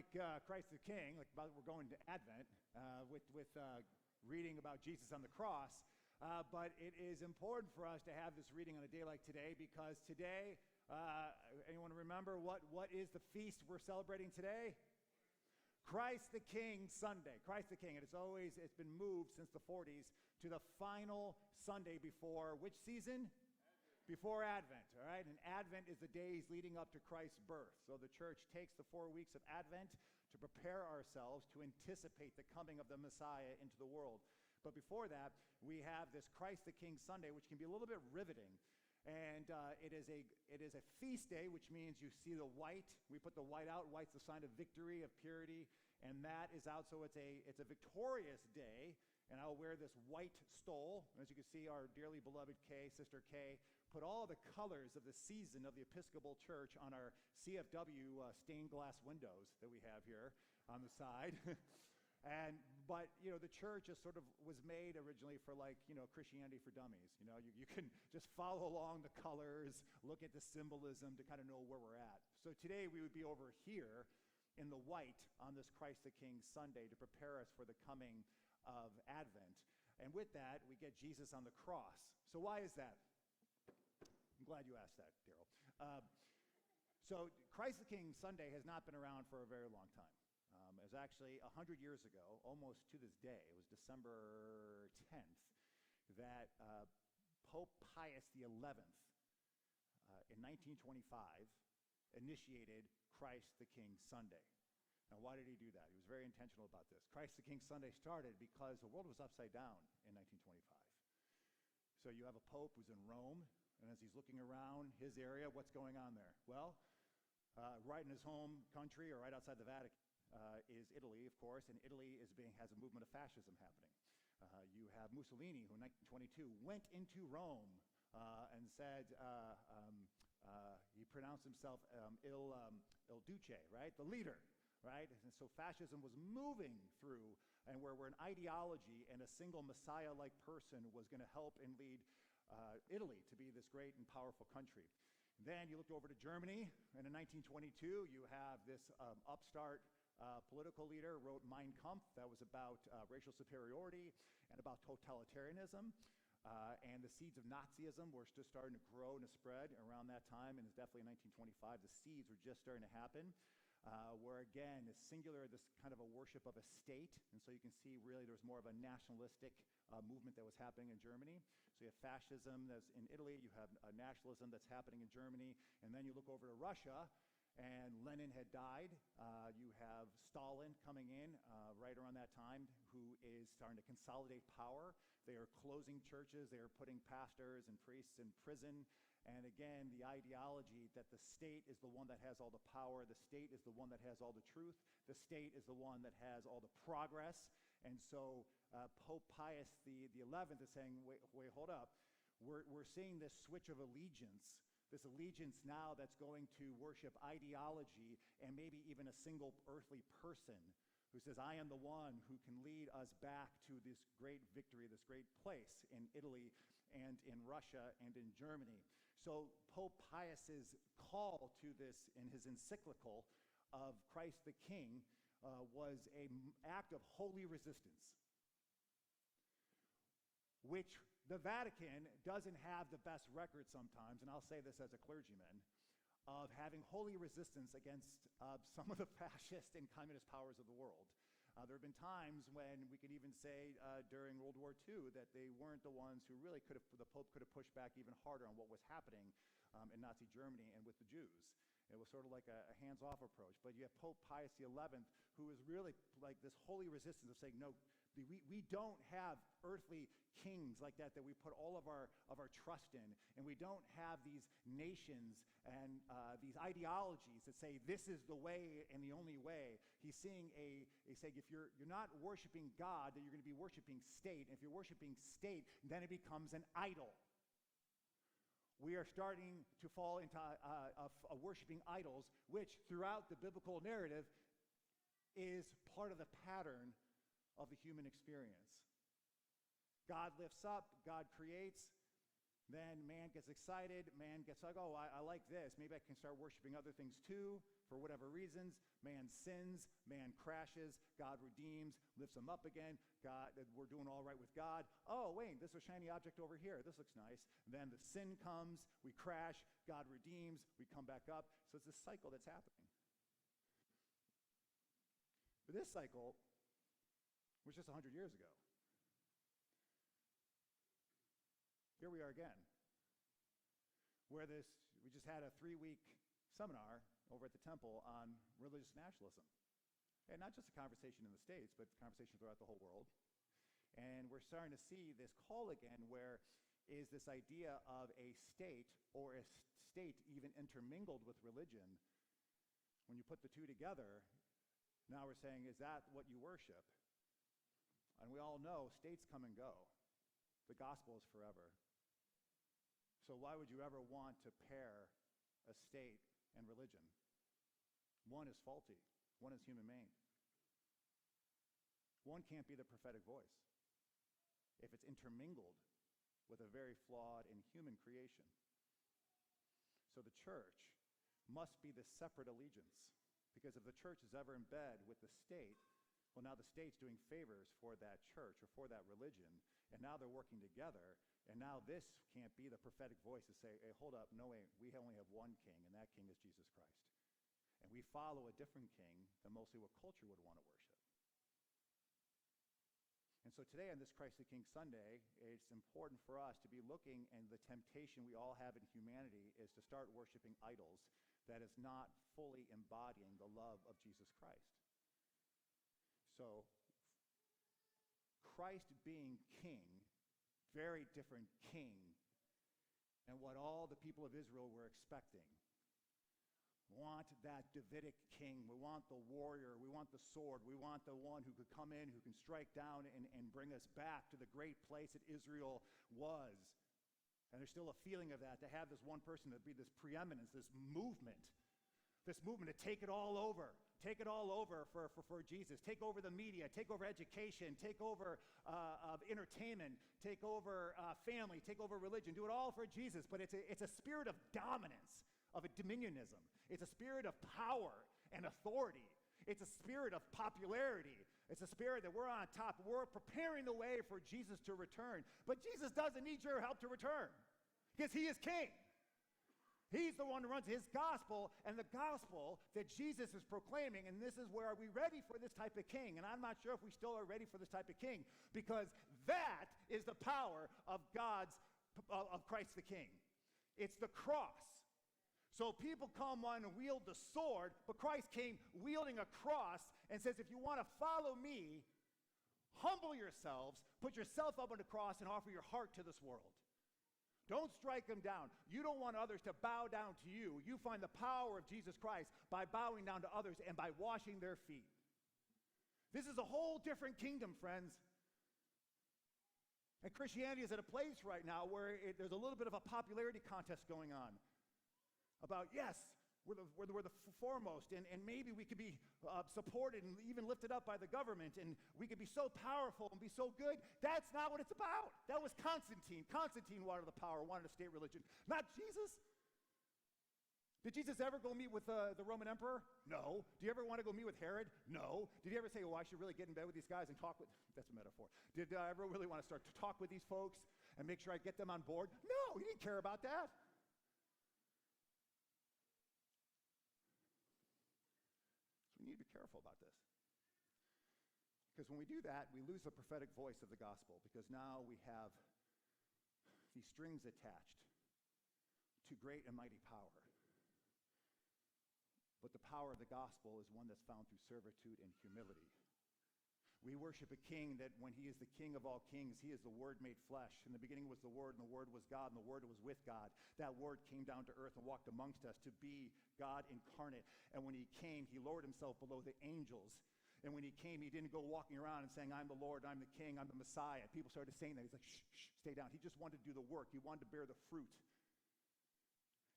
Christ the King, we're going to Advent with reading about Jesus on the cross, but it is important for us to have this reading on a day like today because today, anyone remember what is the feast we're celebrating today? Christ the King Sunday. Christ the King. And it's been moved since the 40s to the final Sunday before which season? Before Advent, all right? And Advent is the days leading up to Christ's birth. So the church takes the 4 weeks of Advent to prepare ourselves to anticipate the coming of the Messiah into the world. But before that, we have this Christ the King Sunday, which can be a little bit riveting. And it is a feast day, which means you see the white. We put the white out. White's the sign of victory, of purity, and that is out. So it's a victorious day. And I'll wear this white stole. And as you can see, our dearly beloved Sister Kay, put all the colors of the season of the Episcopal Church on our CFW stained glass windows that we have here on the side. But the church just sort of was made originally for Christianity for dummies. You can just follow along the colors, look at the symbolism to kind of know where we're at. So today we would be over here in the white on this Christ the King Sunday to prepare us for the coming of Advent. And with that, we get Jesus on the cross. So why is that? I'm glad you asked that, Daryl. So Christ the King Sunday has not been around for a very long time. It was actually 100 years ago, almost to this day. It was December 10th that Pope Pius XI in 1925 initiated Christ the King Sunday. Now, why did he do that? He was very intentional about this. Christ the King Sunday started because the world was upside down in 1925. So you have a pope who's in Rome, and as he's looking around his area, what's going on there? Well, right in his home country or right outside the Vatican is Italy, of course, and Italy has a movement of fascism happening. You have Mussolini, who in 1922 went into Rome and said, he pronounced himself Il Duce, right? The leader. Right? And so fascism was moving through, and where an ideology and a single Messiah-like person was going to help and lead Italy to be this great and powerful country. Then you looked over to Germany, and in 1922, you have this upstart political leader wrote Mein Kampf. That was about racial superiority and about totalitarianism. And the seeds of Nazism were just starting to grow and to spread around that time, and it's definitely in 1925. The seeds were just starting to happen. Where again, this singular, this kind of a worship of a state. And so you can see really there was more of a nationalistic movement that was happening in Germany. So you have fascism that's in Italy, you have a nationalism that's happening in Germany, and then you look over to Russia, and Lenin had died. You have Stalin coming in right around that time, who is starting to consolidate power. They are closing churches, they are putting pastors and priests in prison. And again, the ideology that the state is the one that has all the power, the state is the one that has all the truth, the state is the one that has all the progress. And so Pope Pius XI is saying, wait, hold up. We're seeing this switch of allegiance, this allegiance now that's going to worship ideology and maybe even a single earthly person who says, I am the one who can lead us back to this great victory, this great place in Italy and in Russia and in Germany. So Pope Pius's call to this in his encyclical of Christ the King was an act of holy resistance, which the Vatican doesn't have the best record sometimes, and I'll say this as a clergyman, of having holy resistance against some of the fascist and communist powers of the world. There have been times when we could even say during World War II that they weren't the ones who really the Pope could have pushed back even harder on what was happening in Nazi Germany and with the Jews. It was sort of like a hands-off approach. But you have Pope Pius XI, who is really like this holy resistance of saying, no, we don't have earthly kings like that we put all of our trust in, and we don't have these nations and these ideologies that say this is the way and the only way. He's saying if you're not worshiping God, then you're going to be worshiping state. And if you're worshiping state, then it becomes an idol. We are starting to fall into worshiping idols, which throughout the biblical narrative is part of the pattern of the human experience. God lifts up, God creates, Then man gets excited. Man gets like, oh, I like this. Maybe I can start worshiping other things too for whatever reasons. Man sins. Man crashes. God redeems, lifts him up again. We're doing all right with God. Oh, wait, this is a shiny object over here. This looks nice. And then the sin comes. We crash. God redeems. We come back up. So it's this cycle that's happening. But this cycle was just 100 years ago. Here we are again, where we just had a 3-week seminar over at the temple on religious nationalism. And not just a conversation in the States, but a conversation throughout the whole world. And we're starting to see this call again, where is this idea of a state, or a state even intermingled with religion. When you put the two together, now we're saying, is that what you worship? And we all know states come and go. The gospel is forever. So why would you ever want to pair a state and religion? One is faulty. One is human-made. One can't be the prophetic voice if it's intermingled with a very flawed and human creation. So the church must be the separate allegiance, because if the church is ever in bed with the state, well, now the state's doing favors for that church or for that religion, and now they're working together. And now this can't be the prophetic voice to say, hey, hold up, no, wait, we only have one king, and that king is Jesus Christ. And we follow a different king than mostly what culture would want to worship. And so today on this Christ the King Sunday, it's important for us to be looking, and the temptation we all have in humanity is to start worshiping idols that is not fully embodying the love of Jesus Christ. So Christ being king, very different king than what all the people of Israel were expecting. We want that Davidic king. We want the warrior. We want the sword. We want the one who could come in, who can strike down and bring us back to the great place that Israel was. And there's still a feeling of that, to have this one person, to be this preeminence, this movement to take it all over. Take it all over for Jesus. Take over the media. Take over education. Take over entertainment. Take over family. Take over religion. Do it all for Jesus. But it's a spirit of dominance, of a dominionism. It's a spirit of power and authority. It's a spirit of popularity. It's a spirit that we're on top. We're preparing the way for Jesus to return. But Jesus doesn't need your help to return, because he is king. He's the one who runs his gospel, and the gospel that Jesus is proclaiming, and this is where, are we ready for this type of king? And I'm not sure if we still are ready for this type of king, because that is the power of Christ the King. It's the cross. So people come on and wield the sword, but Christ came wielding a cross and says, if you want to follow me, humble yourselves, put yourself up on the cross, and offer your heart to this world. Don't strike them down. You don't want others to bow down to you. You find the power of Jesus Christ by bowing down to others and by washing their feet. This is a whole different kingdom, friends. And Christianity is at a place right now where there's a little bit of a popularity contest going on. About, yes, we're the foremost, and maybe we could be supported and even lifted up by the government, and we could be so powerful and be so good. That's not what it's about. That was Constantine. Constantine wanted the power, wanted a state religion, not Jesus. Did Jesus ever go meet with the Roman emperor? No. Do you ever want to go meet with Herod? No. Did you ever say, oh, I should really get in bed with these guys and talk with, that's a metaphor. Did I ever really want to start to talk with these folks and make sure I get them on board? No, he didn't care about that. We need to be careful about this. Because when we do that, we lose the prophetic voice of the gospel, because now we have these strings attached to great and mighty power. But the power of the gospel is one that's found through servitude and humility. We worship a king that when he is the king of all kings, he is the Word made flesh. In the beginning was the Word, and the Word was God, and the Word was with God. That Word came down to earth and walked amongst us to be God incarnate. And when he came, he lowered himself below the angels. And when he came, he didn't go walking around and saying, I'm the Lord, I'm the king, I'm the Messiah. People started saying that. He's like, shh, shh, stay down. He just wanted to do the work. He wanted to bear the fruit.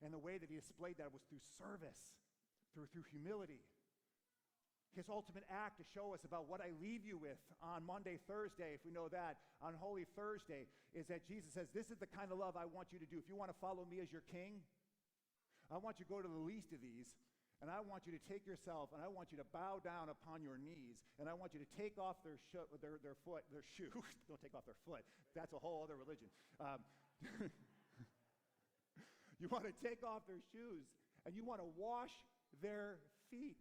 And the way that he displayed that was through service, through humility. His ultimate act to show us about what I leave you with on Monday, Thursday, if we know that, on Holy Thursday, is that Jesus says, this is the kind of love I want you to do. If you want to follow me as your king, I want you to go to the least of these, and I want you to take yourself, and I want you to bow down upon your knees, and I want you to take off their shoe. Don't take off their foot. That's a whole other religion. You want to take off their shoes, and you want to wash their feet.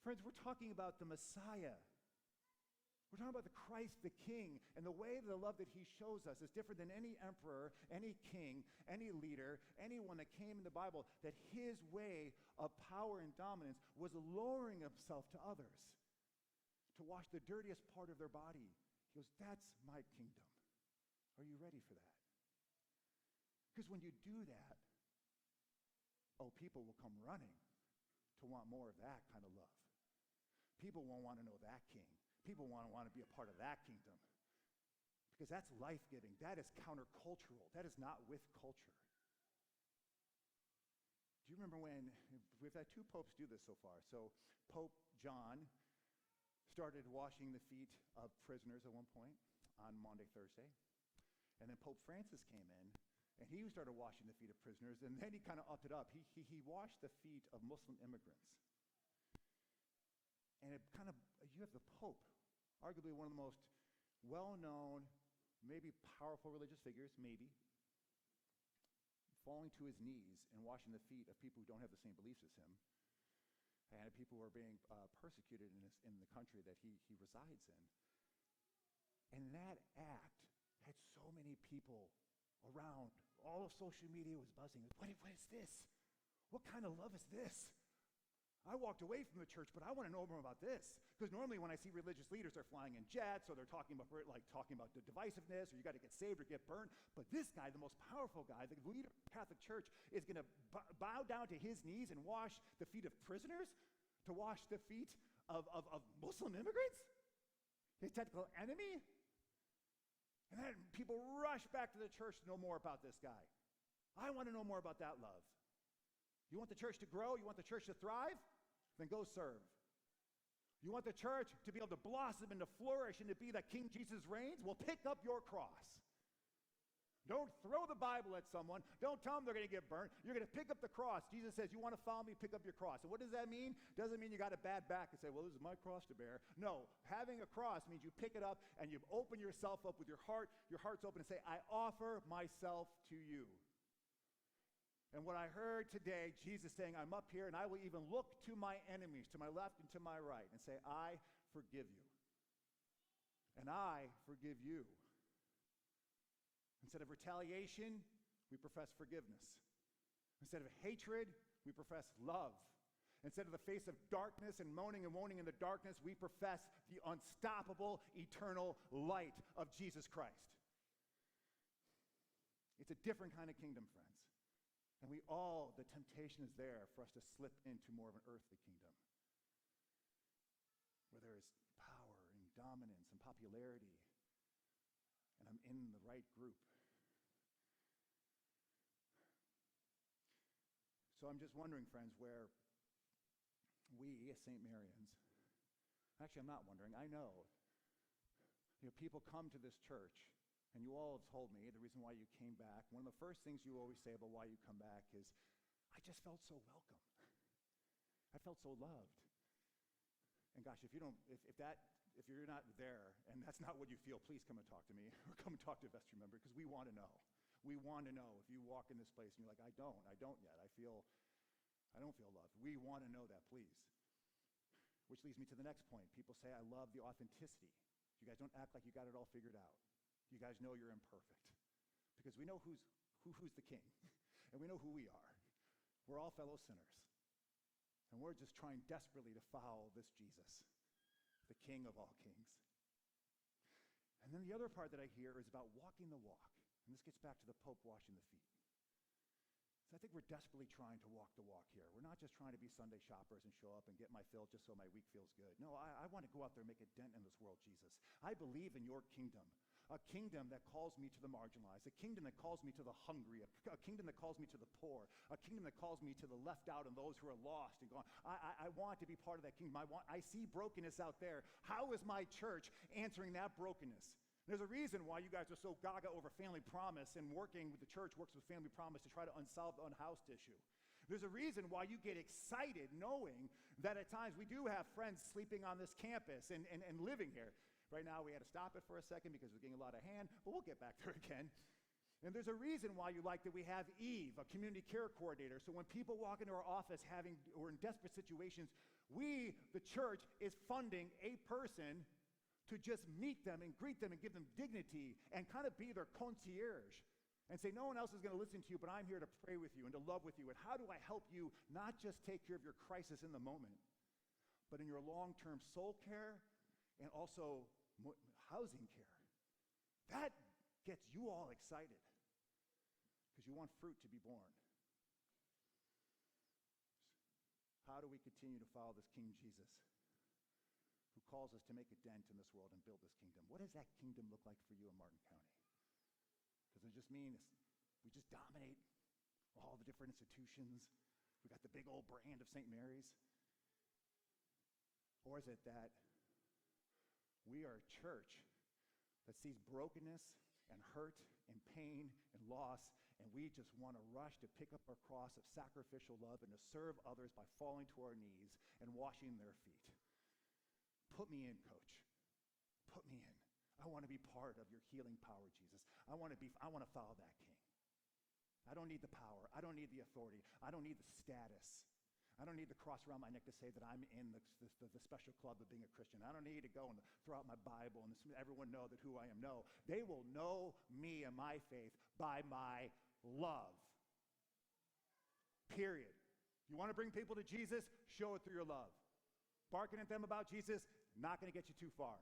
Friends, we're talking about the Messiah. We're talking about the Christ, the King, and the way the love that he shows us is different than any emperor, any king, any leader, anyone that came in the Bible, that his way of power and dominance was lowering himself to others to wash the dirtiest part of their body. He goes, that's my kingdom. Are you ready for that? Because when you do that, people will come running to want more of that kind of love. People won't want to know that king. People want to be a part of that kingdom. Because that's life-giving. That is countercultural. That is not with culture. Do you remember when, we've had 2 popes do this so far. So Pope John started washing the feet of prisoners at one point on Maundy Thursday. And then Pope Francis came in, and he started washing the feet of prisoners, and then he kind of upped it up. He washed the feet of Muslim immigrants. And it kind of, you have the Pope, arguably one of the most well-known, maybe powerful religious figures, maybe, falling to his knees and washing the feet of people who don't have the same beliefs as him, and people who are being persecuted in the country that he resides in. And that act had so many people around. All of social media was buzzing. What is this? What kind of love is this? I walked away from the church, but I want to know more about this. Because normally when I see religious leaders, they're flying in jets, or they're talking about the divisiveness, or you got to get saved or get burned. But this guy, the most powerful guy, the leader of the Catholic Church, is going to bow down to his knees and wash the feet of prisoners, to wash the feet of Muslim immigrants, his technical enemy. And then people rush back to the church to know more about this guy. I want to know more about that love. You want the church to grow? You want the church to thrive? Then go serve. You want the church to be able to blossom and to flourish and to be that King Jesus reigns? Well, pick up your cross. Don't throw the Bible at someone. Don't tell them they're going to get burnt. You're going to pick up the cross. Jesus says, you want to follow me, pick up your cross. And what does that mean? Doesn't mean you got a bad back and say, well, this is my cross to bear. No, having a cross means you pick it up and you open yourself up with your heart. Your heart's open and say, I offer myself to you. And what I heard today, Jesus saying, I'm up here and I will even look to my enemies, to my left and to my right, and say, I forgive you. And I forgive you. Instead of retaliation, we profess forgiveness. Instead of hatred, we profess love. Instead of the face of darkness and moaning and moaning in the darkness, we profess the unstoppable, eternal light of Jesus Christ. It's a different kind of kingdom, friends. And the temptation is there for us to slip into more of an earthly kingdom, where there is power and dominance and popularity, and I'm in the right group. So I'm just wondering, friends, where we, as St. Marians, actually I'm not wondering, I know, people come to this church. And you all have told me the reason why you came back. One of the first things you always say about why you come back is, I just felt so welcome. I felt so loved. And gosh, if you're not there and that's not what you feel, please come and talk to me or come and talk to a vestry member, because we want to know. We want to know if you walk in this place and you're like, I don't yet. I don't feel loved. We want to know that, please. Which leads me to the next point. People say, I love the authenticity. You guys don't act like you got it all figured out. You guys know you're imperfect, because we know who's the king, and we know who we are. We're all fellow sinners, and we're just trying desperately to follow this Jesus, the King of all kings. And then the other part that I hear is about walking the walk, and this gets back to the Pope washing the feet. So I think we're desperately trying to walk the walk here. We're not just trying to be Sunday shoppers and show up and get my fill just so my week feels good. No, I want to go out there and make a dent in this world, Jesus. I believe in your kingdom. a kingdom that calls me to the marginalized, a kingdom that calls me to the hungry, a kingdom that calls me to the poor, a kingdom that calls me to the left out and those who are lost and going, I want to be part of that kingdom. I see brokenness out there. How is my church answering that brokenness? There's a reason why you guys are so gaga over Family Promise and working with the church works with Family Promise to try to unsolve the unhoused issue. There's a reason why you get excited knowing that at times we do have friends sleeping on this campus and living here. Right now we had to stop it for a second because we're getting a lot of hand, but we'll get back there again. And there's a reason why you like that we have Eve, a community care coordinator. So when people walk into our office or in desperate situations, we, the church, is funding a person to just meet them and greet them and give them dignity and kind of be their concierge and say, no one else is going to listen to you, but I'm here to pray with you and to love with you. And how do I help you not just take care of your crisis in the moment, but in your long-term soul care and also housing care? That gets you all excited because you want fruit to be born. How do we continue to follow this King Jesus who calls us to make a dent in this world and build this kingdom? What does that kingdom look like for you in Martin County? Does it just mean we just dominate all the different institutions? We got the big old brand of St. Mary's? Or is it that we are a church that sees brokenness and hurt and pain and loss, and we just want to rush to pick up our cross of sacrificial love and to serve others by falling to our knees and washing their feet? Put me in, Coach. Put me in. I want to be part of your healing power, Jesus. I want to follow that King. I don't need the power. I don't need the authority. I don't need the status. I don't need the cross around my neck to say that I'm in the special club of being a Christian. I don't need to go and throw out my Bible and everyone know that who I am. No, they will know me and my faith by my love. Period. You want to bring people to Jesus? Show it through your love. Barking at them about Jesus, not going to get you too far.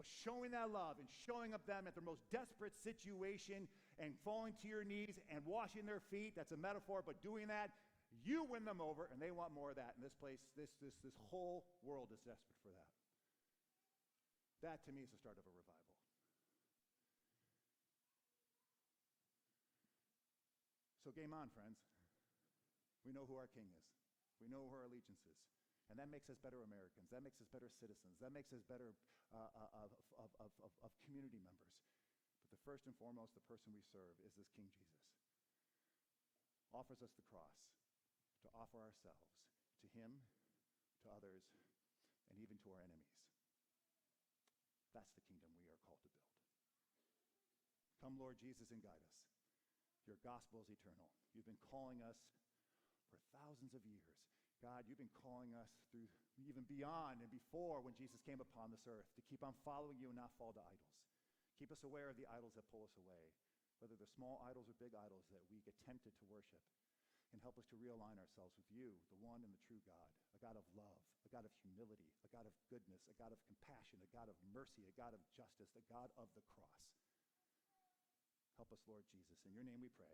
But showing that love and showing up them at their most desperate situation and falling to your knees and washing their feet, that's a metaphor, but doing that, you win them over, and they want more of that. And this place, this whole world is desperate for that. That, to me, is the start of a revival. So game on, friends. We know who our King is. We know who our allegiance is. And that makes us better Americans. That makes us better citizens. That makes us better of community members. But the first and foremost, the person we serve is this King Jesus. Offers us the cross to offer ourselves to him, to others, and even to our enemies. That's the kingdom we are called to build. Come, Lord Jesus, and guide us. Your gospel is eternal. You've been calling us for thousands of years. God, you've been calling us through even beyond and before when Jesus came upon this earth to keep on following you and not fall to idols. Keep us aware of the idols that pull us away, whether they're small idols or big idols that we get tempted to worship. And help us to realign ourselves with you, the one and the true God, a God of love, a God of humility, a God of goodness, a God of compassion, a God of mercy, a God of justice, the God of the cross. Help us, Lord Jesus. In your name we pray.